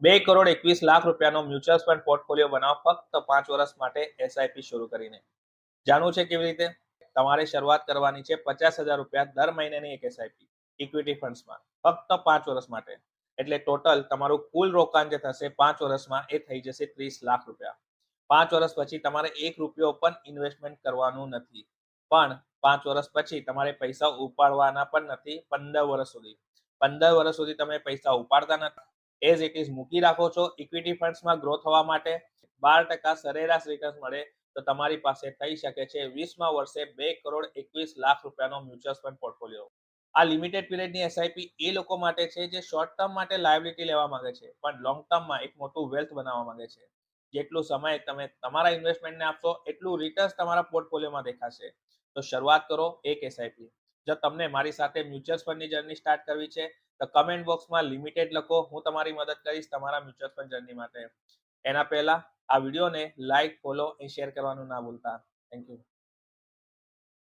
2,21,00,000 રૂપિયાનો mutual fund portfolio બનાવો ફક્ત 5 વર્ષ માટે એસઆઈપી શરૂ કરીને. જાણવું છે કેવી રીતે? તમારે શરૂઆત કરવાની છે 50,000 રૂપિયા દર મહિનાની એક એસઆઈપી ઇક્વિટી ફંડ્સમાં ફક્ત 5 વર્ષ માટે. એટલે ટોટલ તમારું કુલ રોકાણ જે થશે 5 વર્ષમાં એ થઈ જશે 30 લાખ રૂપિયા. 5 વર્ષ પછી તમારે 1 રૂપિયો પણ ઇન્વેસ્ટમેન્ટ કરવાનું નથી, પણ 5 વર્ષ પછી તમારે પૈસા ઉપાડવાના પણ નથી. 15 વર્ષ સુધી તમે પૈસા ઉપાડતા નથી, એઝ ઇટ ઇઝ મૂકી રાખો છો. ઇક્વિટી ફંડ્સમાં ગ્રો થવા માટે 12% સરેરાશ રિટર્ન મળે તો તમારી પાસે થઈ શકે છે 20મા વર્ષે 2,21,00,000 રૂપિયાનો મ્યુચ્યુઅલ ફંડ પોર્ટફોલિયો. આ લિમિટેડ પીરિયડની એસઆઈપી એ લોકો માટે છે જે શોર્ટ ટર્મ માટે લાયબિલિટી લેવા માંગે છે, પણ લોંગ ટર્મમાં એક મોટું વેલ્થ બનાવવા માંગે છે. જેટલું સમય તમે તમારા ઇન્વેસ્ટમેન્ટને આપશો એટલું રિટર્ન્સ તમારા પોર્ટફોલિયોમાં દેખાશે. તો શરૂઆત કરો એક એસઆઈપી. જો તમને મારી સાથે મ્યુચ્યુઅલ ફંડની જર્ની સ્ટાર્ટ કરવી છે તો કમેન્ટ બોક્સમાં લિમિટેડ લખો, હું તમારી મદદ કરીશ તમારા મ્યુચ્યુઅલ ફંડ જર્ની માટે. એના પહેલા આ વિડીયોને લાઈક, ફોલો અને શેર કરવાનું ના ભૂલતા. Thank you.